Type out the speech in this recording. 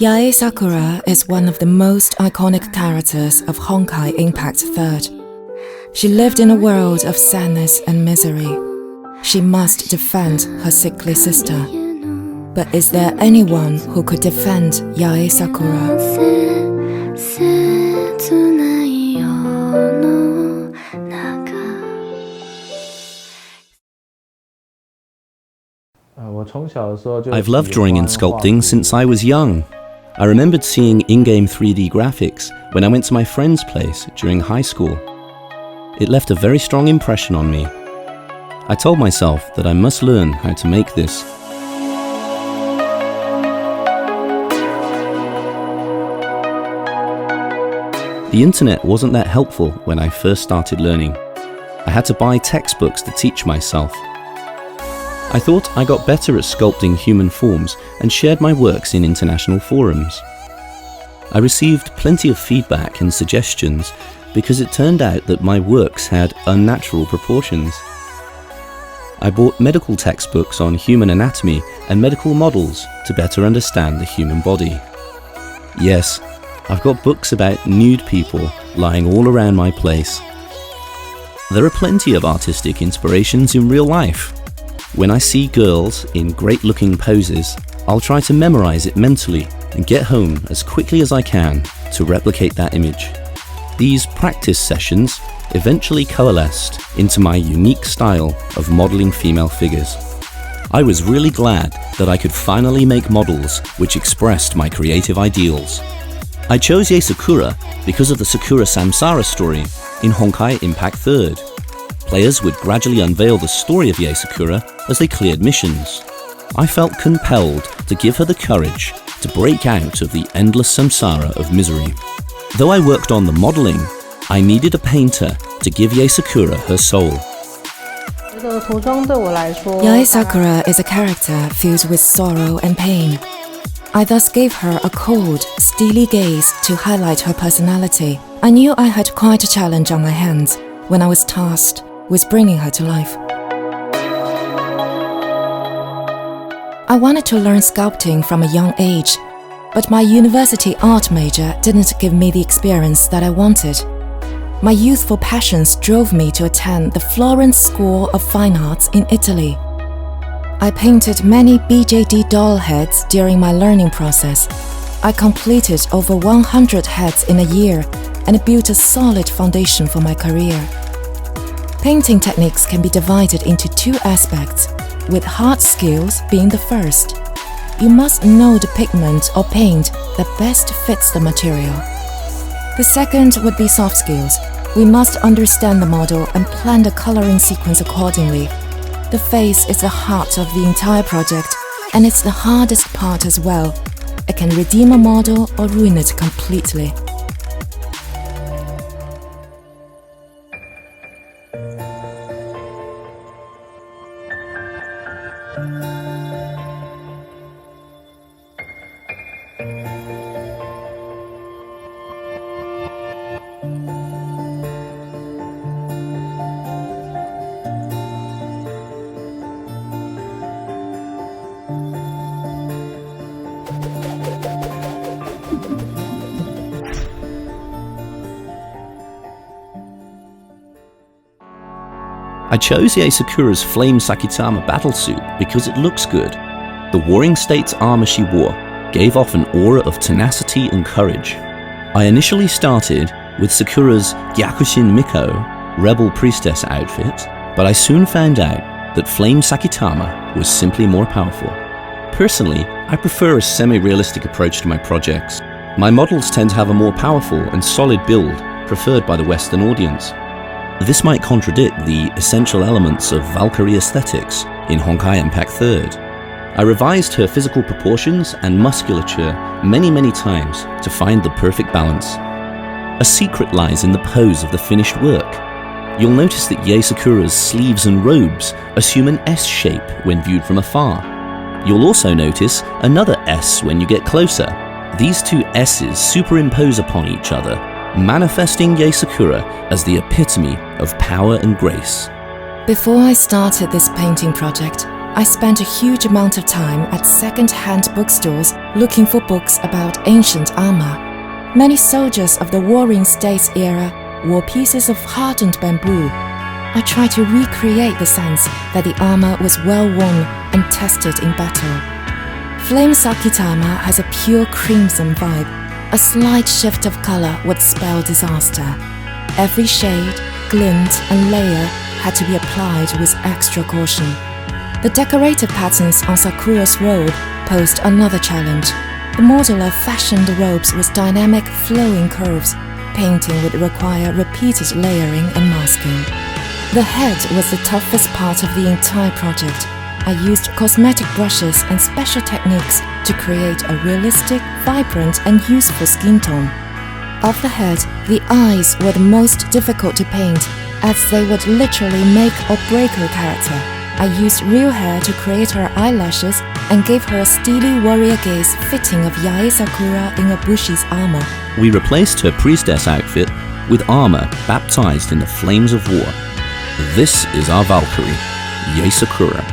Yae Sakura is one of the most iconic characters of Honkai Impact 3rd. She lived in a world of sadness and misery. She must defend her sickly sister. But is there anyone who could defend Yae Sakura? I've loved drawing and sculpting since I was young. I remembered seeing in-game 3D graphics when I went to my friend's place during high school. It left a very strong impression on me. I told myself that I must learn how to make this. The internet wasn't that helpful when I first started learning. I had to buy textbooks to teach myself. I thought I got better at sculpting human forms and shared my works in international forums. I received plenty of feedback and suggestions because it turned out that my works had unnatural proportions. I bought medical textbooks on human anatomy and medical models to better understand the human body. Yes, I've got books about nude people lying all around my place. There are plenty of artistic inspirations in real life. When I see girls in great-looking poses, I'll try to memorize it mentally and get home as quickly as I can to replicate that image. These practice sessions eventually coalesced into my unique style of modeling female figures. I was really glad that I could finally make models which expressed my creative ideals. I chose Yae Sakura because of the Sakura Samsara story in Honkai Impact 3rd. Players would gradually unveil the story of Yae Sakura as they cleared missions. I felt compelled to give her the courage to break out of the endless samsara of misery. Though I worked on the modeling, I needed a painter to give Yae Sakura her soul. Yae Sakura is a character filled with sorrow and pain. I thus gave her a cold, steely gaze to highlight her personality. I knew I had quite a challenge on my hands when I was tasked with bringing her to life. I wanted to learn sculpting from a young age, but my university art major didn't give me the experience that I wanted. My youthful passions drove me to attend the Florence School of Fine Arts in Italy. I painted many BJD doll heads during my learning process. I completed over 100 heads in a year and built a solid foundation for my career. Painting techniques can be divided into two aspects, with hard skills being the first. You must know the pigment or paint that best fits the material. The second would be soft skills. We must understand the model and plan the coloring sequence accordingly. The face is the heart of the entire project, and it's the hardest part as well. It can redeem a model or ruin it completely. I chose Yae Sakura's Flame Sakitama Battlesuit because it looks good. The Warring States armor she wore gave off an aura of tenacity and courage. I initially started with Sakura's Gyakushin Miko, Rebel Priestess outfit, but I soon found out that Flame Sakitama was simply more powerful. Personally, I prefer a semi-realistic approach to my projects. My models tend to have a more powerful and solid build preferred by the Western audience. This might contradict the essential elements of Valkyrie aesthetics in Honkai Impact 3rd. I revised her physical proportions and musculature many times to find the perfect balance. A secret lies in the pose of the finished work. You'll notice that Yae Sakura's sleeves and robes assume an S shape when viewed from afar. You'll also notice another S when you get closer. These two S's superimpose upon each other, manifesting Yae Sakura as the epitome of power and grace. Before I started this painting project, I spent a huge amount of time at second-hand bookstores looking for books about ancient armor. Many soldiers of the Warring States era wore pieces of hardened bamboo. I tried to recreate the sense that the armor was well worn and tested in battle. Flame Sakitama has a pure crimson vibe. A slight shift of color would spell disaster. Every shade, glint, and layer had to be applied with extra caution. The decorative patterns on Sakura's robe posed another challenge. The modeler fashioned the robes with dynamic, flowing curves. Painting would require repeated layering and masking. The head was the toughest part of the entire project. I used cosmetic brushes and special techniques to create a realistic, vibrant, and useful skin tone. Of the head, the eyes were the most difficult to paint, as they would literally make or break her character. I used real hair to create her eyelashes and gave her a steely warrior gaze fitting of Yae Sakura in Obushi's armor. We replaced her priestess outfit with armor baptized in the flames of war. This is our Valkyrie, Yae Sakura.